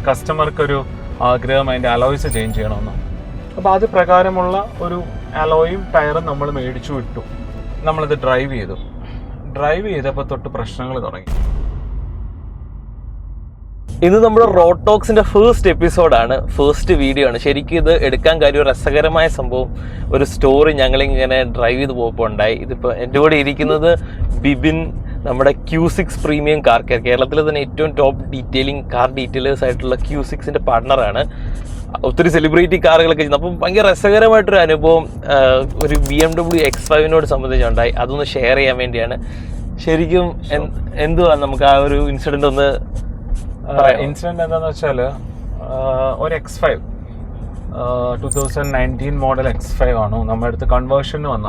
കസ്റ്റമർക്കൊരു ആഗ്രഹം അതിൻ്റെ alloys change ചെയ്യണമെന്ന്. അപ്പോൾ അത് പ്രകാരമുള്ള ഒരു അലോയും ടയറും നമ്മൾ മേടിച്ചു വിട്ടു. നമ്മളിത് ഡ്രൈവ് ചെയ്തപ്പോൾ തൊട്ട് പ്രശ്നങ്ങൾ തുടങ്ങി. ഇന്ന് നമ്മുടെ റോഡ് ടോക്സിന്റെ ഫസ്റ്റ് എപ്പിസോഡാണ്, ഫസ്റ്റ് വീഡിയോ ആണ്. ശരിക്കും ഇത് എടുക്കാൻ കാര്യം ഒരു രസകരമായ സംഭവം, ഒരു സ്റ്റോറി ഞങ്ങളിങ്ങനെ ഡ്രൈവ് ചെയ്ത് പോകുമ്പോൾ ഉണ്ടായി. ഇതിപ്പോൾ എൻ്റെ കൂടെ ഇരിക്കുന്നത് ബിബിൻ, നമ്മുടെ Q6 പ്രീമിയം കാർ കെയർ, കേരളത്തിലെ തന്നെ ഏറ്റവും ടോപ്പ് ഡീറ്റെയിലിംഗ് കാർ ഡീറ്റെയിലേഴ്സ് ആയിട്ടുള്ള Q6ന്റെ പാർട്ണറാണ്. ഒത്തിരി സെലിബ്രിറ്റി കാറുകളൊക്കെ ചെയ്യുന്നത്. അപ്പം ഭയങ്കര രസകരമായിട്ടൊരു അനുഭവം ഒരു BMW X5 സംബന്ധിച്ചുണ്ടായി. അതൊന്ന് ഷെയർ ചെയ്യാൻ വേണ്ടിയാണ്. ശരിക്കും എന്തുവാ നമുക്ക് ആ ഒരു ഇൻസിഡന്റ് ഒന്ന് ഇൻസിഡന്റ് എന്താണെന്ന് വെച്ചാൽ, ഒരു X5 2019 മോഡൽ X5 ആണ് നമ്മുടെ അടുത്ത് കൺവേർഷന് വന്ന.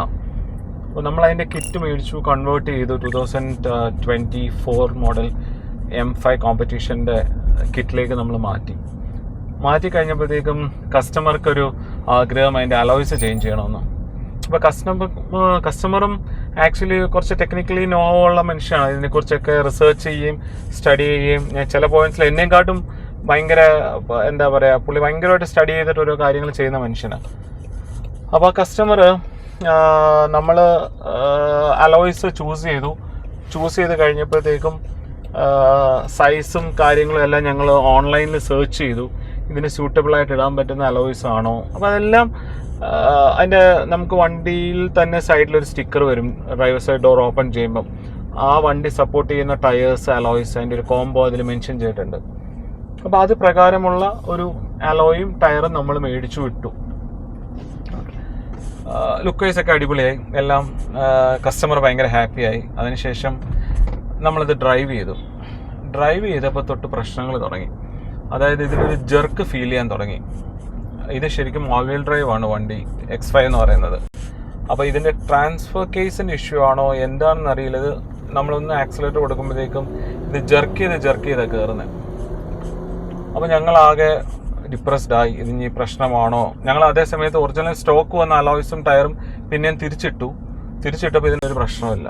അപ്പോൾ നമ്മൾ അതിൻ്റെ കിറ്റ് മേടിച്ചു, കൺവേർട്ട് ചെയ്തു. 2024 മോഡൽ M5 കോമ്പറ്റീഷൻ്റെ കിറ്റിലേക്ക് നമ്മൾ മാറ്റി കഴിഞ്ഞപ്പോഴത്തേക്കും കസ്റ്റമർക്കൊരു ആഗ്രഹം അതിൻ്റെ അലോയ്സ് ചേഞ്ച് ചെയ്യണമെന്ന്. അപ്പോൾ കസ്റ്റമറും ആക്ച്വലി കുറച്ച് ടെക്നിക്കലി നോ ഉള്ള മനുഷ്യനാണ്. ഇതിനെക്കുറിച്ചൊക്കെ റിസർച്ച് ചെയ്യുകയും സ്റ്റഡി ചെയ്യുകയും, ചില പോയിന്റ്സിൽ എന്നെക്കാട്ടും ഭയങ്കര എന്താ പറയുക, പുള്ളി ഭയങ്കരമായിട്ട് സ്റ്റഡി ചെയ്തിട്ട് ഓരോ കാര്യങ്ങൾ ചെയ്യുന്ന മനുഷ്യനാണ്. അപ്പോൾ കസ്റ്റമർ നമ്മൾ അലോയ്സ് ചൂസ് ചെയ്ത് കഴിഞ്ഞപ്പോഴത്തേക്കും സൈസും കാര്യങ്ങളും എല്ലാം ഞങ്ങൾ ഓൺലൈനിൽ സെർച്ച് ചെയ്തു. ഇതിന് സ്യൂട്ടബിളായിട്ട് ഇടാൻ പറ്റുന്ന അലോയ്സ് ആണോ. അപ്പോൾ അതെല്ലാം അതിൻ്റെ നമുക്ക് വണ്ടിയിൽ തന്നെ സൈഡിലൊരു സ്റ്റിക്കർ വരും, ഡ്രൈവർ സൈഡ് ഡോർ ഓപ്പൺ ചെയ്യുമ്പം ആ വണ്ടി സപ്പോർട്ട് ചെയ്യുന്ന ടയേഴ്സ്, അലോയ്സ്, അതിൻ്റെ ഒരു കോംബോ അതിൽ മെൻഷൻ ചെയ്തിട്ടുണ്ട്. അപ്പോൾ അത് പ്രകാരമുള്ള ഒരു അലോയും ടയറും നമ്മൾ മേടിച്ചു വിട്ടു. ലുക്ക് വൈസ് ഒക്കെ അടിപൊളിയായി, എല്ലാം കസ്റ്റമർ ഭയങ്കര ഹാപ്പിയായി. അതിനുശേഷം നമ്മളിത് ഡ്രൈവ് ചെയ്തപ്പോൾ തൊട്ട് പ്രശ്നങ്ങൾ തുടങ്ങി. അതായത് ഇതിലൊരു ജെർക്ക് ഫീൽ ചെയ്യാൻ തുടങ്ങി. ഇത് ശരിക്കും ഓൾ വീൽ ഡ്രൈവ് ആണ് വണ്ടി, X5 എന്ന് പറയുന്നത്. അപ്പോൾ ഇതിൻ്റെ ട്രാൻസ്ഫർ കേസിൻ്റെ ഇഷ്യൂ ആണോ എന്താണെന്ന് അറിയില്ല. ഇത് നമ്മളൊന്ന് ആക്സിലേറ്റർ കൊടുക്കുമ്പോഴത്തേക്കും ഇത് ജെർക്ക് ചെയ്താണ് കയറുന്നത്. അപ്പോൾ ഞങ്ങളാകെ ഡിപ്രസ്ഡായി. ഇതിന് പ്രശ്നമാണോ. ഞങ്ങൾ അതേ സമയത്ത് ഒറിജിനൽ സ്റ്റോക്ക് വന്ന അലോയ്സും ടയറും പിന്നെയും തിരിച്ചിട്ടപ്പോൾ ഇതിനൊരു പ്രശ്നമില്ല.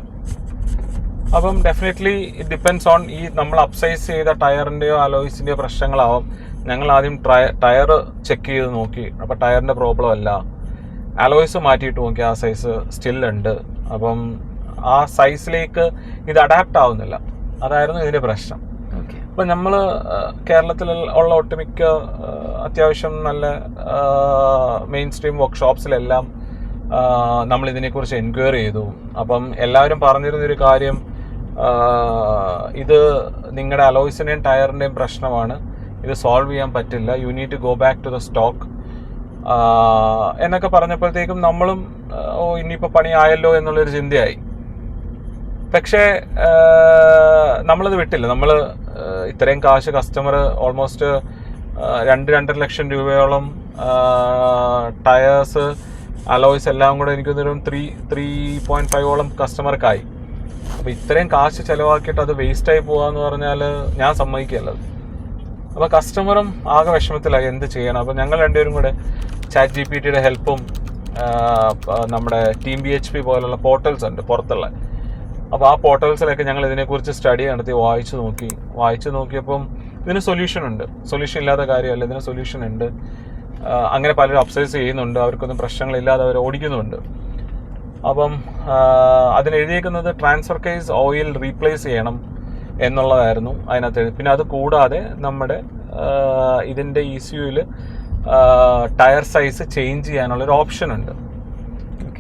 അപ്പം ഡെഫിനറ്റ്ലി ഇറ്റ് ഡിപ്പെൻഡ്സ് ഓൺ ഈ നമ്മൾ അപ്സൈസ് ചെയ്ത ടയറിൻ്റെയോ അലോയ്സിൻ്റെയോ പ്രശ്നങ്ങളാവും. ഞങ്ങൾ ആദ്യം ടയർ ചെക്ക് ചെയ്ത് നോക്കി. അപ്പോൾ ടയറിൻ്റെ പ്രോബ്ലം അല്ല. അലോയ്സ് മാറ്റിയിട്ട് നോക്കി, ആ സൈസ് സ്റ്റിൽ ഉണ്ട്. അപ്പം ആ സൈസിലേക്ക് ഇത് അഡാപ്റ്റ് ആവുന്നില്ല. അതായിരുന്നു ഇതിൻ്റെ പ്രശ്നം. അപ്പം നമ്മൾ കേരളത്തിൽ ഉള്ള ഒട്ടുമിക്ക അത്യാവശ്യം നല്ല മെയിൻ സ്ട്രീം വർക്ക്ഷോപ്സിലെല്ലാം നമ്മൾ ഇതിനെക്കുറിച്ച് എൻക്വയറി ചെയ്തു. അപ്പം എല്ലാവരും പറഞ്ഞിരുന്നൊരു കാര്യം, ഇത് നിങ്ങളുടെ അലോയ്സിൻ്റെയും ടയറിൻ്റെയും പ്രശ്നമാണ്, ഇത് സോൾവ് ചെയ്യാൻ പറ്റില്ല, you need to go back to the stock എന്നൊക്കെ പറഞ്ഞപ്പോഴത്തേക്കും നമ്മളും ഇനിയിപ്പോൾ പണിയായല്ലോ എന്നുള്ളൊരു ചിന്തയായി. പക്ഷേ നമ്മളത് വിട്ടില്ല. നമ്മൾ ഇത്രയും കാശ് കസ്റ്റമർ ഓൾമോസ്റ്റ് 2-2.5 ലക്ഷം രൂപയോളം ടയേഴ്സ്, അലോയ്സ് എല്ലാം കൂടെ എനിക്കൊന്നൊരു 3.5 കസ്റ്റമർക്കായി. അപ്പോൾ ഇത്രയും കാശ് ചിലവാക്കിയിട്ട് അത് വേസ്റ്റായി പോകാമെന്ന് പറഞ്ഞാൽ ഞാൻ സമ്മതിക്കുകയല്ലത്. അപ്പോൾ കസ്റ്റമറും ആകെ വിഷമത്തിലായി, എന്ത് ചെയ്യണം. അപ്പോൾ ഞങ്ങൾ രണ്ടുപേരും കൂടെ ChatGPTയുടെ ഹെൽപ്പും നമ്മുടെ Team BHP പോലുള്ള പോർട്ടൽസ് ഉണ്ട് പുറത്തുള്ള. അപ്പോൾ ആ പോർട്ടൽസിലൊക്കെ ഞങ്ങൾ ഇതിനെക്കുറിച്ച് സ്റ്റഡി നടത്തി വായിച്ചു നോക്കിയപ്പം ഇതിന് സൊല്യൂഷൻ ഇല്ലാത്ത കാര്യമല്ല, ഇതിന് സൊല്യൂഷൻ ഉണ്ട്. അങ്ങനെ പലരും അപ്സൈസ് ചെയ്യുന്നുണ്ട്, അവർക്കൊന്നും പ്രശ്നങ്ങളില്ലാതെ അവർ ഓടിക്കുന്നുണ്ട്. അപ്പം അതിനെഴുതിയേക്കുന്നത് ട്രാൻസ്ഫർ കേസ് ഓയിൽ റീപ്ലേസ് ചെയ്യണം എന്നുള്ളതായിരുന്നു അതിനകത്ത്. പിന്നെ അത് കൂടാതെ നമ്മുടെ ഇതിൻ്റെ ECUയിൽ ടയർ സൈസ് ചേഞ്ച് ചെയ്യാനുള്ളൊരു ഓപ്ഷൻ ഉണ്ട്.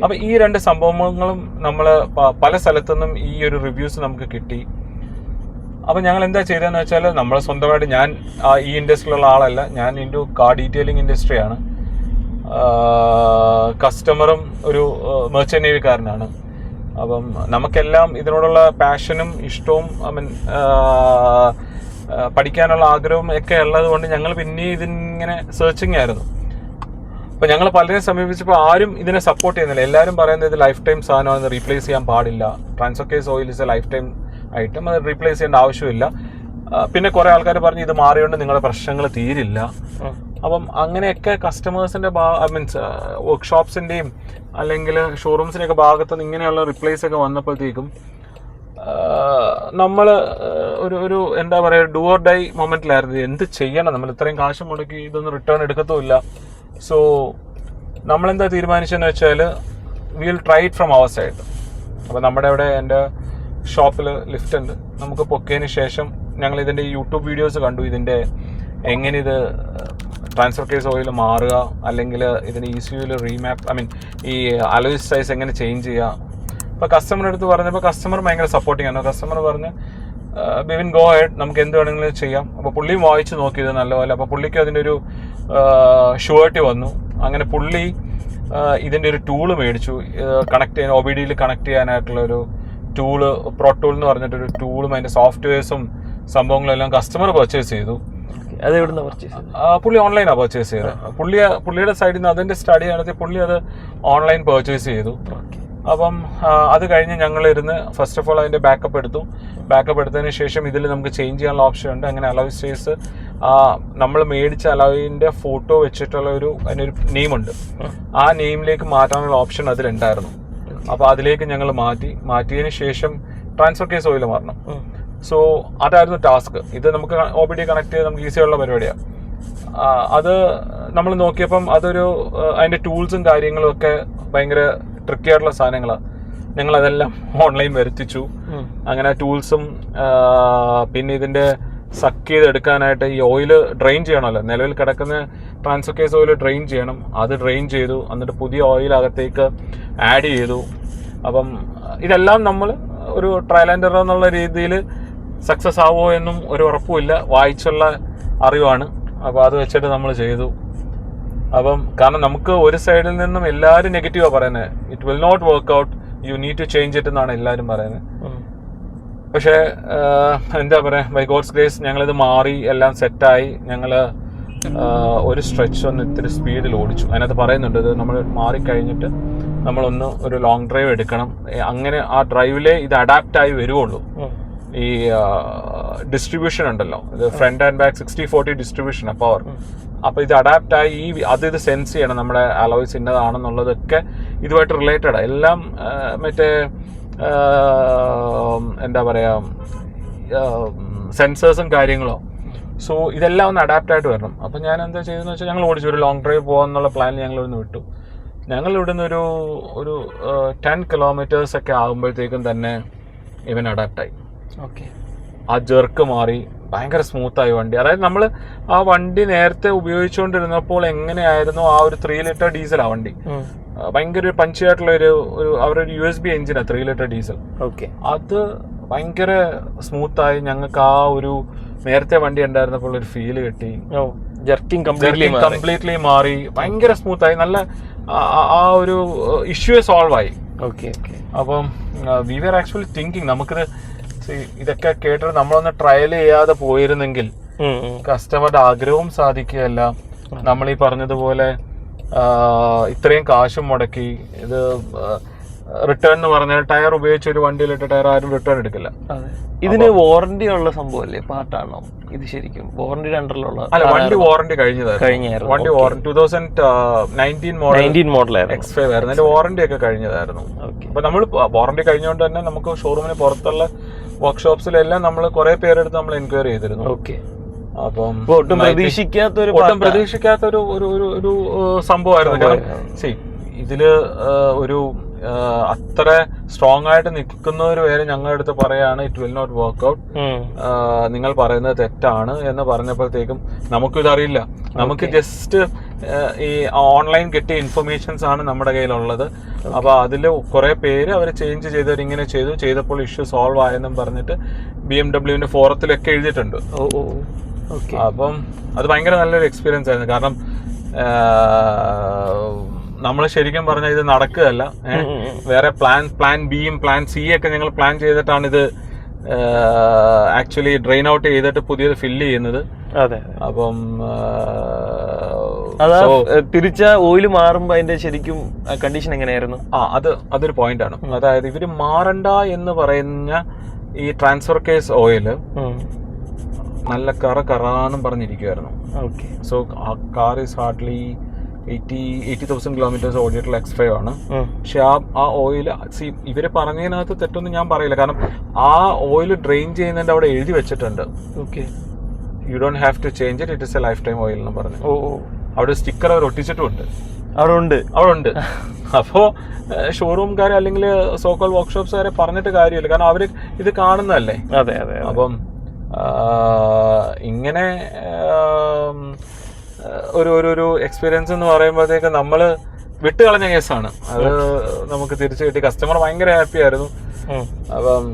അപ്പോൾ ഈ രണ്ട് സംഭവങ്ങളും നമ്മൾ പല സ്ഥലത്തുനിന്നും ഈ ഒരു റിവ്യൂസ് നമുക്ക് കിട്ടി. അപ്പോൾ ഞങ്ങൾ എന്താ ചെയ്തതെന്ന് വെച്ചാൽ, നമ്മൾ സ്വന്തമായിട്ട്, ഞാൻ ഈ ഇൻഡസ്ട്രിയിലുള്ള ആളല്ല, ഞാൻ ഇൻഡു കാർ ഡീറ്റെയിലിംഗ് ഇൻഡസ്ട്രിയാണ്. കസ്റ്റമറും ഒരു മെർച്ചൻ്റ് നേവിക്കാരനാണ്. അപ്പം നമുക്കെല്ലാം ഇതിനോടുള്ള പാഷനും ഇഷ്ടവും പഠിക്കാനുള്ള ആഗ്രഹവും ഒക്കെ ഉള്ളത് കൊണ്ട് ഞങ്ങൾ പിന്നെ ഇതിങ്ങനെ സെർച്ചിങ് ആയിരുന്നു. അപ്പോൾ ഞങ്ങൾ പലരെയും സമീപിച്ചപ്പോൾ ആരും ഇതിനെ സപ്പോർട്ട് ചെയ്യുന്നില്ല. എല്ലാവരും പറയുന്നത് ഇത് ലൈഫ് ടൈം സാധനമാണ്, റീപ്ലേസ് ചെയ്യാൻ പാടില്ല. Transfer case oil is a life time item, അത് റീപ്ലേസ് ചെയ്യേണ്ട ആവശ്യമില്ല. പിന്നെ കുറേ ആൾക്കാർ പറഞ്ഞു ഇത് മാറിയോണ്ട് നിങ്ങളുടെ പ്രശ്നങ്ങൾ തീരില്ല. അപ്പം അങ്ങനെയൊക്കെ കസ്റ്റമേഴ്സിൻ്റെ മീൻസ് വർക്ക്ഷോപ്സിൻ്റെയും അല്ലെങ്കിൽ ഷോറൂംസിൻ്റെയൊക്കെ ഭാഗത്ത് നിന്ന് ഇങ്ങനെയുള്ള റിപ്ലേസ് ഒക്കെ വന്നപ്പോഴത്തേക്കും നമ്മൾ ഒരു എന്താ പറയുക ഡു ഓർ ഡൈ മൊമെന്റിലായിരുന്നു. എന്ത് ചെയ്യണം, നമ്മൾ ഇത്രയും കാശ് മുടക്കി ഇതൊന്നും റിട്ടേൺ എടുക്കത്തുമില്ല. സോ നമ്മളെന്താ തീരുമാനിച്ചെന്ന് വെച്ചാൽ വിൽ ട്രൈ ഇറ്റ് ഫ്രം അവർ സൈഡ്. അപ്പോൾ നമ്മുടെ അവിടെ എൻ്റെ ഷോപ്പിൽ ലിഫ്റ്റ് ഉണ്ട്. നമുക്ക് പൊക്കിയതിന് ശേഷം ഞങ്ങൾ ഇതിൻ്റെ യൂട്യൂബ് വീഡിയോസ് കണ്ടു, ഇതിൻ്റെ എങ്ങനെ ഇത് ട്രാൻസ്ഫർ കേസ് ഓയിൽ മാറുക, അല്ലെങ്കിൽ ഇതിന് ECUയിൽ റീമാപ്പ്, ഈ അലോയ് സൈസ് എങ്ങനെ ചേഞ്ച് ചെയ്യുക. അപ്പോൾ കസ്റ്റമറിൻ്റെ അടുത്ത് പറഞ്ഞപ്പോൾ കസ്റ്റമർ ഭയങ്കര സപ്പോർട്ടിങ് ആണ്. കസ്റ്റമർ പറഞ്ഞ് ബിവിൻ ഗോ ഹെഡ്, നമുക്ക് എന്ത് വേണമെങ്കിലും ചെയ്യാം. അപ്പോൾ പുള്ളിയും വായിച്ച് നോക്കിയത് നല്ലപോലെ. അപ്പോൾ പുള്ളിക്ക് അതിൻ്റെ ഒരു ഷുവർട്ടി വന്നു. അങ്ങനെ പുള്ളി ഇതിൻ്റെ ഒരു ടൂള് മേടിച്ചു, കണക്ട് ചെയ്യാൻ OBDയിൽ കണക്ട് ചെയ്യാനായിട്ടുള്ള ഒരു ടൂള്, പ്രോ ടൂൾ എന്ന് പറഞ്ഞിട്ടൊരു ടൂളും അതിൻ്റെ സോഫ്റ്റ്വെയർസും സംഭവങ്ങളും എല്ലാം കസ്റ്റമർ പർച്ചേസ് ചെയ്തു. അത് എവിടുന്ന പർച്ചേസ് ചെയ്തത്? പുള്ളി ഓൺലൈനാണ് പർച്ചേസ് ചെയ്തത്. പുള്ളിയുടെ സൈഡിൽ നിന്ന് അതിൻ്റെ സ്റ്റഡി നടത്തി പുള്ളി അത് ഓൺലൈൻ പർച്ചേസ് ചെയ്തു. അപ്പം അത് കഴിഞ്ഞ് ഞങ്ങളിരുന്ന് ഫസ്റ്റ് ഓഫ് ഓൾ അതിൻ്റെ ബാക്കപ്പ് എടുത്തു. ബാക്കപ്പ് എടുത്തതിന് ശേഷം ഇതിൽ നമുക്ക് ചേഞ്ച് ചെയ്യാനുള്ള ഓപ്ഷൻ ഉണ്ട്. അങ്ങനെ അലോയ് സ്റ്റേസ് നമ്മൾ മേടിച്ച അലോയിൻ്റെ ഫോട്ടോ വെച്ചിട്ടുള്ള അതിനൊരു നെയിമുണ്ട്. ആ നെയിമിലേക്ക് മാറ്റാനുള്ള ഓപ്ഷൻ അതിലുണ്ടായിരുന്നു. അപ്പോൾ അതിലേക്ക് ഞങ്ങൾ മാറ്റിയതിന് ശേഷം ട്രാൻസ്ഫർ കേസ് ഓയിൽ മാറണം. സോ അതായിരുന്നു ടാസ്ക്. ഇത് നമുക്ക് OBD കണക്ട് ചെയ്ത് നമുക്ക് ഈസിയുള്ള പരിപാടിയാണ്. അത് നമ്മൾ നോക്കിയപ്പം അതിൻ്റെ ടൂൾസും കാര്യങ്ങളും ഒക്കെ ഭയങ്കര ട്രിക്കി ആയിട്ടുള്ള സാധനങ്ങളാണ്. ഞങ്ങളതെല്ലാം ഓൺലൈൻ വരുത്തിച്ചു. അങ്ങനെ ടൂൾസും പിന്നെ ഇതിൻ്റെ സക്ക് ചെയ്തെടുക്കാനായിട്ട് ഈ ഓയിൽ ഡ്രെയിൻ ചെയ്യണമല്ലോ, നിലവിൽ കിടക്കുന്ന ട്രാൻസ്ഫർ കേസ് ഓയിൽ ഡ്രെയിൻ ചെയ്യണം. അത് ഡ്രെയിൻ ചെയ്തു, എന്നിട്ട് പുതിയ ഓയിൽ അകത്തേക്ക് ആഡ് ചെയ്തു. അപ്പം ഇതെല്ലാം നമ്മൾ ഒരു ട്രയൽ ആൻഡ് എറർ എന്നുള്ള രീതിയിൽ സക്സസ് ആവുമോ എന്നും ഒരു ഉറപ്പുമില്ല, വായിച്ചുള്ള അറിവാണ്. അപ്പോൾ അത് വെച്ചിട്ട് നമ്മൾ ചെയ്തു. അപ്പം കാരണം നമുക്ക് ഒരു സൈഡിൽ നിന്നും എല്ലാവരും നെഗറ്റീവാണ് പറയുന്നത്. It will not work out, you need to change it എന്നാണ് എല്ലാവരും പറയുന്നത്. പക്ഷേ എന്താ പറയുക, ബൈ ഗോഡ്സ് ഗ്രേസ് ഞങ്ങളിത് മാറി, എല്ലാം സെറ്റായി. ഞങ്ങൾ ഒരു സ്ട്രെച്ച് ഒന്ന് ഇത്തിരി സ്പീഡിൽ ഓടിച്ചു. അതിനകത്ത് പറയുന്നുണ്ട് ഇത് നമ്മൾ മാറിക്കഴിഞ്ഞിട്ട് നമ്മളൊന്ന് ഒരു ലോങ് ഡ്രൈവ് എടുക്കണം. അങ്ങനെ ആ ഡ്രൈവിലേ ഇത് അഡാപ്റ്റ് ആയി വരുവുള്ളൂ. ഈ ഡിസ്ട്രിബ്യൂഷൻ ഉണ്ടല്ലോ, ഇത് front and back 60-40 distribution power. അപ്പോൾ ഇത് അഡാപ്റ്റായി ഇത് സെൻസ് ചെയ്യണം നമ്മുടെ അലോയ്സ് ഇന്നതാണെന്നുള്ളതൊക്കെ ഇതുമായിട്ട് റിലേറ്റഡ്. എല്ലാം മറ്റേ എന്താ പറയുക സെൻസേഴ്സും കാര്യങ്ങളോ. സോ ഇതെല്ലാം ഒന്ന് അഡാപ്റ്റായിട്ട് വരണം. അപ്പോൾ ഞാൻ എന്താ ചെയ്തതെന്ന് വെച്ചാൽ ഞങ്ങൾ ഓടിച്ചു ഒരു ലോങ് ഡ്രൈവ് പോകാമെന്നുള്ള പ്ലാനിൽ ഞങ്ങൾ ഇവിടുന്ന് വിട്ടു. ഞങ്ങൾ ഇവിടുന്ന് ഒരു 10 കിലോമീറ്റേഴ്സ് ഒക്കെ ആകുമ്പോഴത്തേക്കും തന്നെ ഇവൻ അഡാപ്റ്റായി. ഓക്കെ, ആ ജെർക്ക് മാറി, ഭയങ്കര സ്മൂത്തായി വണ്ടി. അതായത് നമ്മൾ ആ വണ്ടി നേരത്തെ ഉപയോഗിച്ചുകൊണ്ടിരുന്നപ്പോൾ എങ്ങനെയായിരുന്നു ആ ഒരു 3 ലിറ്റർ ഡീസൽ ആ വണ്ടി, ഭയങ്കര പഞ്ചായിട്ടുള്ള അവരൊരു USB എഞ്ചിനാണ് 3 ലിറ്റർ ഡീസൽ. ഓക്കെ, അത് ഭയങ്കര സ്മൂത്തായി. ഞങ്ങൾക്ക് ആ ഒരു നേരത്തെ വണ്ടി ഉണ്ടായിരുന്നപ്പോൾ ഒരു ഫീല് കിട്ടി. ജർക്കിംഗ് കംപ്ലീറ്റ്ലി മാറി, ഭയങ്കര സ്മൂത്തായി. നല്ല ആ ഒരു ഇഷ്യൂ സോൾവ് ആയി. ഓക്കെ, അപ്പം വി ആർ ആക്ച്വലി തിങ്കിങ് നമുക്കിത് ഇതൊക്കെ കേട്ടിട്ട് നമ്മളൊന്ന് ട്രയൽ ചെയ്യാതെ പോയിരുന്നെങ്കിൽ കസ്റ്റമറുടെ ആഗ്രഹവും സാധിക്കുകയല്ല. നമ്മൾ ഈ പറഞ്ഞതുപോലെ ഇത്രയും കാശും മുടക്കി ഇത് റിട്ടേൺ എന്ന് പറഞ്ഞാൽ ടയർ ഉപയോഗിച്ച് ഒരു വണ്ടിയിലിട്ട് ടയർ ആരും റിട്ടേൺ എടുക്കില്ല. ഇതിന് വാറന്റി ഉള്ള സംഭവമല്ലേ, പാർട്ടാണോ ഇത്? ശരിക്കും വാറന്റിയുടെ അണ്ടറിലുള്ള അല്ല, വണ്ടി വാറന്റി കഴിഞ്ഞതായിരുന്നു. വണ്ടി വാറന്റി 2019 മോഡലായിരുന്നു, X5 ആയിരുന്നു. അതിന്റെ വാറന്റി ഒക്കെ കഴിഞ്ഞതായിരുന്നു. അപ്പൊ നമ്മൾ വാറന്റി കഴിഞ്ഞുകൊണ്ട് തന്നെ നമുക്ക് ഷോറൂമിന് പുറത്തുള്ള വർക്ക്ഷോപ്സിലെല്ലാം നമ്മൾ കുറെ പേരെടുത്ത് നമ്മൾ എൻക്വയറി ചെയ്തിരുന്നു. ഓക്കെ, അപ്പം ഒട്ടും പ്രതീക്ഷിക്കാത്ത ഒരു സംഭവമായിരുന്നു. കാരണം ഇതില് ഒരു അത്ര സ്ട്രോങ് ആയിട്ട് നിൽക്കുന്നവർ വരെ ഞങ്ങളുടെ അടുത്ത് പറയാണ് it will not work out, നിങ്ങൾ പറയുന്നത് തെറ്റാണ് എന്ന് പറഞ്ഞപ്പോഴത്തേക്കും നമുക്കിതറിയില്ല. നമുക്ക് ജസ്റ്റ് ഈ ഓൺലൈൻ കിട്ടിയ ഇൻഫർമേഷൻസ് ആണ് നമ്മുടെ കയ്യിലുള്ളത്. അപ്പൊ അതിൽ കുറെ പേര് അവർ ചേഞ്ച് ചെയ്തവർ ഇങ്ങനെ ചെയ്തപ്പോൾ ഇഷ്യൂ സോൾവ് ആയെന്നും പറഞ്ഞിട്ട് BMW ഫോറത്തിലൊക്കെ എഴുതിയിട്ടുണ്ട്. അപ്പം അത് ഭയങ്കര നല്ലൊരു എക്സ്പീരിയൻസ് ആയിരുന്നു. കാരണം നമ്മൾ ശരിക്കും പറഞ്ഞാൽ ഇത് നടക്കുകയല്ല. വേറെ പ്ലാൻ ബിയും പ്ലാൻ സി ഒക്കെ ഞങ്ങൾ പ്ലാൻ ചെയ്തിട്ടാണ് ഇത് ആക്ച്വലി ഡ്രെയിൻ ഔട്ട് ചെയ്തിട്ട് പുതിയത് ഫില്ല് ചെയ്യുന്നത്. അതെ, അപ്പം തിരിച്ച ഓയിൽ മാറുമ്പോ അതിന്റെ ശരിക്കും കണ്ടീഷൻ എങ്ങനെയായിരുന്നു? അതൊരു പോയിന്റ് ആണ്. അതായത് ഇവര് മാറണ്ട എന്ന് പറയുന്ന ഈ ട്രാൻസ്ഫർ കേസ് ഓയില് നല്ല കറാന്നും പറഞ്ഞിരിക്കുവായിരുന്നു. ഓക്കെ, സോ ആ കാർ ഈസ് ഹാർഡ്ലി 80,000 കിലോമീറ്റേഴ്സ് ഓടിയിട്ടുള്ള X5 ആണ്. പക്ഷെ ആ ഓയിൽ ഇവര് പറഞ്ഞതിനകത്ത് തെറ്റൊന്നും ഞാൻ പറയില്ല, കാരണം ആ ഓയിൽ ഡ്രെയിൻ ചെയ്യുന്നതിന്റെ അവിടെ എഴുതി വെച്ചിട്ടുണ്ട്, you don't have to change it, it is a lifetime oil എന്ന് പറഞ്ഞു. അവിടെ സ്റ്റിക്കർ അവർ ഒട്ടിച്ചിട്ടുമുണ്ട്. അവിടെ ഉണ്ട്. അപ്പോ ഷോറൂംകാരെ അല്ലെങ്കിൽ സോക്കോൾ വർക്ക്ഷോപ്പ്സുകാരെ പറഞ്ഞിട്ട് കാര്യമില്ല, കാരണം അവര് ഇത് കാണുന്നതല്ലേ. അപ്പം ഇങ്ങനെ ഒരു എക്സ്പീരിയൻസ് എന്ന് പറയുമ്പോഴത്തേക്ക് നമ്മള് വിട്ടുകളഞ്ഞ കേസാണ് അത്. നമുക്ക് തിരിച്ചു കിട്ടി. കസ്റ്റമർ ഭയങ്കര ഹാപ്പി ആയിരുന്നു. അപ്പം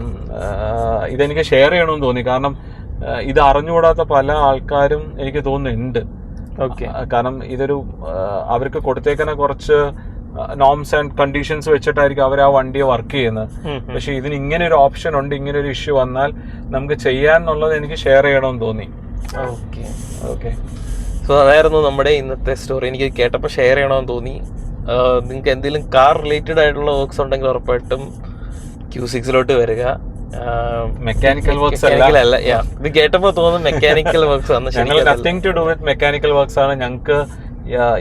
ഇതെനിക്ക് ഷെയർ ചെയ്യണമെന്ന് തോന്നി, കാരണം ഇത് അറിഞ്ഞുകൂടാത്ത പല ആൾക്കാരും എനിക്ക് തോന്നുന്നുണ്ട്. കാരണം ഇതൊരു അവർക്ക് കൊടുത്തേക്കുന്ന കുറച്ച് നോംസ് ആൻഡ് കണ്ടീഷൻസ് വെച്ചിട്ടായിരിക്കും അവർ ആ വണ്ടിയെ വർക്ക് ചെയ്യുന്നത്. പക്ഷെ ഇതിന് ഇങ്ങനെ ഒരു ഓപ്ഷൻ ഉണ്ട്, ഇങ്ങനെ ഒരു ഇഷ്യൂ വന്നാൽ നമുക്ക് ചെയ്യാന്നുള്ളത് എനിക്ക് ഷെയർ ചെയ്യണമെന്ന് തോന്നി. സോ അതായിരുന്നു നമ്മുടെ ഇന്നത്തെ സ്റ്റോറി. എനിക്ക് കേട്ടപ്പോൾ ഷെയർ ചെയ്യണമെന്ന് തോന്നി. നിങ്ങൾക്ക് എന്തെങ്കിലും കാർ റിലേറ്റഡ് ആയിട്ടുള്ള വർക്ക്സ് ഉണ്ടെങ്കിൽ ഉറപ്പായിട്ടും Q6 വരിക. മെക്കാനിക്കൽ വർക്ക്സ് അല്ല, ഇത് കേട്ടപ്പോ തോന്നുന്നു മെക്കാനിക്കൽ വർക്ക്സ് ആണ്. Nothing to do with mechanical works ആണ്. ഞങ്ങൾക്ക്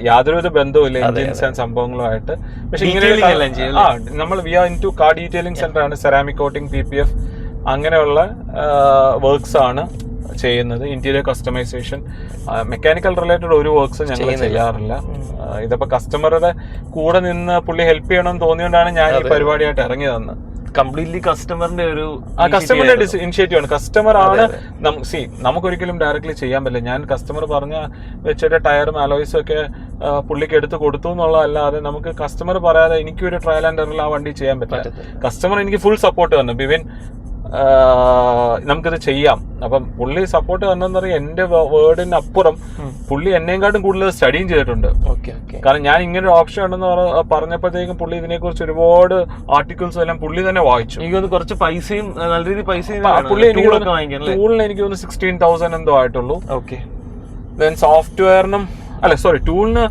യാതൊരു ബന്ധവുമില്ല എൻജിൻസ് ആൻഡ് സംഭവങ്ങളുമായിട്ട്. പക്ഷെ ഇങ്ങനെ നമ്മൾ we are into car detailing centre ആണ്. സെറാമിക് കോട്ടിംഗ്, PPF അങ്ങനെയുള്ള വർക്ക്സ് ആണ് ചെയ്യുന്നത്. ഇന്റീരിയർ കസ്റ്റമൈസേഷൻ, മെക്കാനിക്കൽ റിലേറ്റഡ് ഒരു വർക്ക്സ് ഞങ്ങൾ ചെയ്യാറില്ല. ഇതിപ്പോ കസ്റ്റമറുടെ കൂടെ നിന്ന് പുള്ളി ഹെൽപ്പ് ചെയ്യണമെന്ന് തോന്നിയോണ്ടാണ് ഞാൻ ഈ പരിപാടിയായിട്ട് ഇറങ്ങിയതെന്ന്. കംപ്ലീറ്റ്ലി കസ്റ്റമറിന്റെ ഇനിഷ്യേറ്റീവ് ആണ്. കസ്റ്റമർ ആണ്. നമുക്കൊരിക്കലും ഡയറക്ട്ലി ചെയ്യാൻ പറ്റില്ല. ഞാൻ കസ്റ്റമർ പറഞ്ഞ വെച്ചിട്ട് ടയറും അലോയ്സും ഒക്കെ പുള്ളിക്ക് എടുത്ത് കൊടുത്തു എന്നുള്ളതല്ലാതെ നമുക്ക് കസ്റ്റമർ പറയാതെ എനിക്കൊരു ട്രയൽ ആൻഡ് എററിൽ ആ വണ്ടി ചെയ്യാൻ പറ്റില്ല. കസ്റ്റമർ എനിക്ക് ഫുൾ സപ്പോർട്ട് തന്നു, ബിവിൻ നമുക്കിത് ചെയ്യാം. അപ്പം പുള്ളി സപ്പോർട്ട് തന്നെന്ന് പറയാം. എന്റെ വേർഡിന് അപ്പുറം പുള്ളി എന്നെക്കാട്ടും കൂടുതൽ സ്റ്റഡിയും ചെയ്തിട്ടുണ്ട്. കാരണം ഞാൻ ഇങ്ങനെ ഒരു ഓപ്ഷൻ ഉണ്ടെന്ന് പറഞ്ഞപ്പോഴത്തേക്കും പുള്ളി ഇതിനെക്കുറിച്ച് ഒരുപാട് ആർട്ടിക്കിൾസ് എല്ലാം പുള്ളി തന്നെ വായിച്ചു. എനിക്ക് കുറച്ച് പൈസയും നല്ല രീതിയിൽ പുള്ളി ടൂളിന് എനിക്ക് തോന്നുന്നു 16,000 എന്തോ ആയിട്ടുള്ളൂ. ദെൻ സോഫ്റ്റ്വെയറിനും ടൂളിന്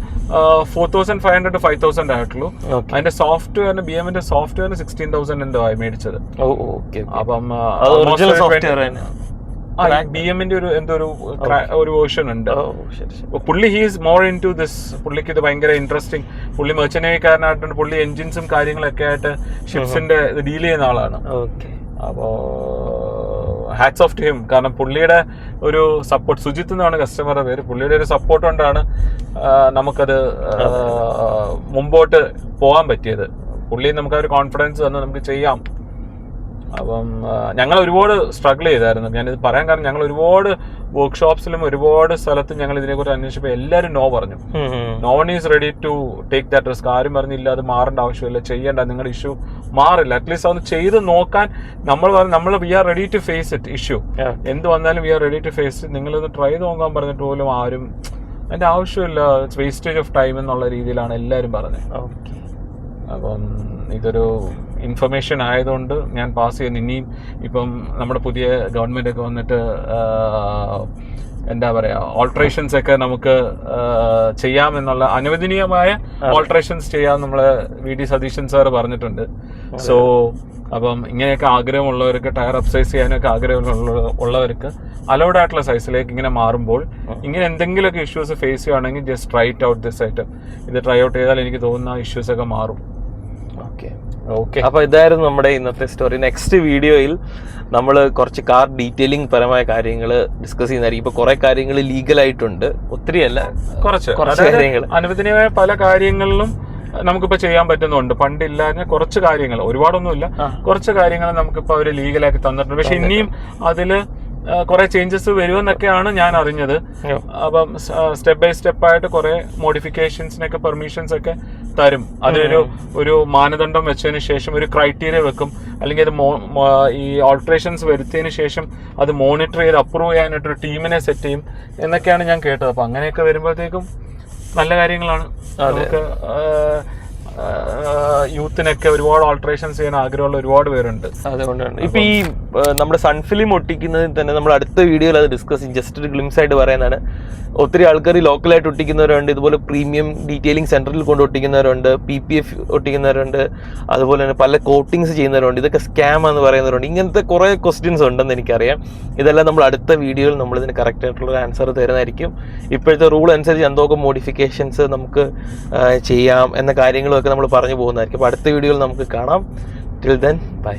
4,500 to 5,000 ആയിട്ടുള്ളൂ. അതിന്റെ സോഫ്റ്റ്വെയറിന് BMന്റെ സോഫ്റ്റ്വെയറിന് 16,000 എന്തോ ആയി മേടിച്ചത്. അപ്പം BMന്റെ ഒരു വേർഷൻ ഉണ്ട്. പുള്ളി he's more into this. പുള്ളിക്ക് ഇത് ഭയങ്കര ഇൻട്രസ്റ്റിംഗ്. പുള്ളി മെർച്ചന്റ് നേവിക്കാരനായിട്ടുണ്ട്. പുള്ളി എൻജിൻസും കാര്യങ്ങളൊക്കെ ആയിട്ട് ഷിപ്സിന്റെ ഡീൽ ചെയ്യുന്ന ആളാണ്. അപ്പോ ഹാറ്റ്സ് ഓഫ് ടു ഹിം. കാരണം പുള്ളിയുടെ ഒരു സപ്പോർട്ട്, സുജിത്ത് എന്നാണ് കസ്റ്റമറുടെ പേര്, പുള്ളിയുടെ ഒരു സപ്പോർട്ട് കൊണ്ടാണ് നമുക്കത് മുമ്പോട്ട് പോകാൻ പറ്റിയത്. പുള്ളി നമുക്ക് ഒരു കോൺഫിഡൻസ് തന്നു, നമുക്ക് ചെയ്യാം. അപ്പം ഞങ്ങൾ ഒരുപാട് സ്ട്രഗിൾ ചെയ്തായിരുന്നു. ഞാനിത് പറയാൻ കാരണം ഞങ്ങൾ ഒരുപാട് വർക്ക്ഷോപ്സിലും ഒരുപാട് സ്ഥലത്തും ഞങ്ങൾ ഇതിനെക്കുറിച്ച് അന്വേഷിച്ചപ്പോൾ എല്ലാവരും നോ പറഞ്ഞു. No one is ready to take that risk. ആരും പറഞ്ഞില്ല അത് മാറേണ്ട ആവശ്യമില്ല, ചെയ്യേണ്ട, നിങ്ങളുടെ ഇഷ്യൂ മാറില്ല. അറ്റ്ലീസ്റ്റ് അതൊന്ന് ചെയ്ത് നോക്കാൻ നമ്മൾ we are ready to face it. Issue എന്ത് വന്നാലും we are ready to face it. നിങ്ങളിത് ട്രൈ നോക്കാൻ പറഞ്ഞിട്ട് പോലും ആരും അതിന്റെ ആവശ്യമില്ല, ഇറ്റ്സ് വേസ്റ്റേജ് ഓഫ് ടൈം എന്നുള്ള രീതിയിലാണ് എല്ലാവരും പറഞ്ഞത്. അപ്പം ഇതൊരു ഇൻഫർമേഷൻ ആയതുകൊണ്ട് ഞാൻ പാസ് ചെയ്യുന്നു. ഇനിയും ഇപ്പം നമ്മുടെ പുതിയ ഗവൺമെന്റ് ഒക്കെ വന്നിട്ട് എന്താ പറയാ, ഓൾട്ടറേഷൻസ് ഒക്കെ നമുക്ക് ചെയ്യാമെന്നുള്ള അനുവദനീയമായ ഓൾട്ടറേഷൻസ് ചെയ്യാൻ നമ്മളെ VD സതീശൻ സാർ പറഞ്ഞിട്ടുണ്ട്. സോ അപ്പം ഇങ്ങനെയൊക്കെ ആഗ്രഹമുള്ളവർക്ക്, ടയർ അപ്സൈസ് ചെയ്യാനൊക്കെ ആഗ്രഹമുള്ളവർക്ക് അലൗഡ് ആയിട്ടുള്ള സൈസിലേക്ക് ഇങ്ങനെ മാറുമ്പോൾ ഇങ്ങനെ എന്തെങ്കിലുമൊക്കെ ഇഷ്യൂസ് ഫേസ് ചെയ്യുകയാണെങ്കിൽ just try it out this item. ഇത് ട്രൈ ഔട്ട് ചെയ്താൽ എനിക്ക് തോന്നുന്ന ഇഷ്യൂസ് ഒക്കെ മാറും. അപ്പൊ ഇതായിരുന്നു നമ്മുടെ ഇന്നത്തെ സ്റ്റോറി. നെക്സ്റ്റ് വീഡിയോയിൽ നമ്മൾ കുറച്ച് കാർ ഡീറ്റെയിലിംഗ് പരമായ കാര്യങ്ങൾ ഡിസ്കസ് ചെയ്യുന്നതായിരിക്കും. ഇപ്പൊ കുറെ കാര്യങ്ങൾ ലീഗലായിട്ടുണ്ട്, ഒത്തിരി അല്ല, കുറച്ച് കാര്യങ്ങൾ, അനുവദനീയമായ പല കാര്യങ്ങളിലും നമുക്കിപ്പോ ചെയ്യാൻ പറ്റുന്നുണ്ട്. പണ്ടില്ലാതെ കുറച്ച് കാര്യങ്ങൾ, ഒരുപാടൊന്നുമില്ല, കുറച്ച് കാര്യങ്ങൾ നമുക്കിപ്പോ അവര് ലീഗലാക്കി തന്നിട്ടുണ്ട്. പക്ഷെ ഇനിയും അതില് കുറെ ചേഞ്ചസ് വരുമെന്നൊക്കെയാണ് ഞാൻ അറിഞ്ഞത്. അപ്പം സ്റ്റെപ്പ് ബൈ സ്റ്റെപ്പ് ആയിട്ട് കുറെ മോഡിഫിക്കേഷൻസിനൊക്കെ പെർമിഷൻസ് ഒക്കെ തരും. ഒരു മാനദണ്ഡം വെച്ചതിന് ശേഷം ഒരു ക്രൈറ്റീരിയ വെക്കും, അല്ലെങ്കിൽ അത് ഈ ഓൾട്ടറേഷൻസ് വരുത്തിയതിന് ശേഷം അത് മോണിറ്റർ ചെയ്ത് അപ്രൂവ് ചെയ്യാനായിട്ടൊരു ടീമിനെ സെറ്റ് ചെയ്യും എന്നൊക്കെയാണ് ഞാൻ കേട്ടത്. അപ്പൊ അങ്ങനെയൊക്കെ വരുമ്പോഴത്തേക്കും നല്ല കാര്യങ്ങളാണ്. നമുക്ക് യൂത്തിനൊക്കെ ഒരുപാട് ഓൾട്രേഷൻസ് ചെയ്യാൻ ആഗ്രഹമുള്ള ഒരുപാട് പേരുണ്ട്. അതുകൊണ്ടാണ് ഇപ്പൊ ഈ നമ്മുടെ സൺഫിലിം ഒട്ടിക്കുന്നതിൽ തന്നെ നമ്മൾ അടുത്ത വീഡിയോയിൽ അത് ഡിസ്കസ് ചെയ്യും. ജസ്റ്റ് ഒരു ഗ്ലിംസ് ആയിട്ട് പറയുന്നതാണ്. ഒത്തിരി ആൾക്കാർ ലോക്കലായിട്ട് ഒട്ടിക്കുന്നവരുണ്ട്, ഇതുപോലെ പ്രീമിയം ഡീറ്റെയിലിംഗ് സെന്ററിൽ കൊണ്ട് ഒട്ടിക്കുന്നവരുണ്ട്, PPF ഒട്ടിക്കുന്നവരുണ്ട്, അതുപോലെ തന്നെ പല കോട്ടിങ്സ് ചെയ്യുന്നവരുണ്ട്. ഇതൊക്കെ സ്കാം എന്ന് പറയുന്നവരുണ്ട്. ഇങ്ങനത്തെ കുറെ ക്വസ്റ്റ്യൻസ് ഉണ്ടെന്ന് എനിക്കറിയാം. ഇതെല്ലാം നമ്മൾ അടുത്ത വീഡിയോയിൽ നമ്മൾ ഇതിന് കറക്റ്റ് ആയിട്ടുള്ള ആൻസർ തരുന്നതായിരിക്കും. ഇപ്പോഴത്തെ റൂൾ അനുസരിച്ച് എന്തൊക്കെ മോഡിഫിക്കേഷൻസ് നമുക്ക് ചെയ്യാം എന്ന കാര്യങ്ങളൊക്കെ നമ്മൾ പറഞ്ഞു പോകുന്നതായിരിക്കും. അപ്പോൾ അടുത്ത വീഡിയോയിൽ നമുക്ക് കാണാം. Till then bye.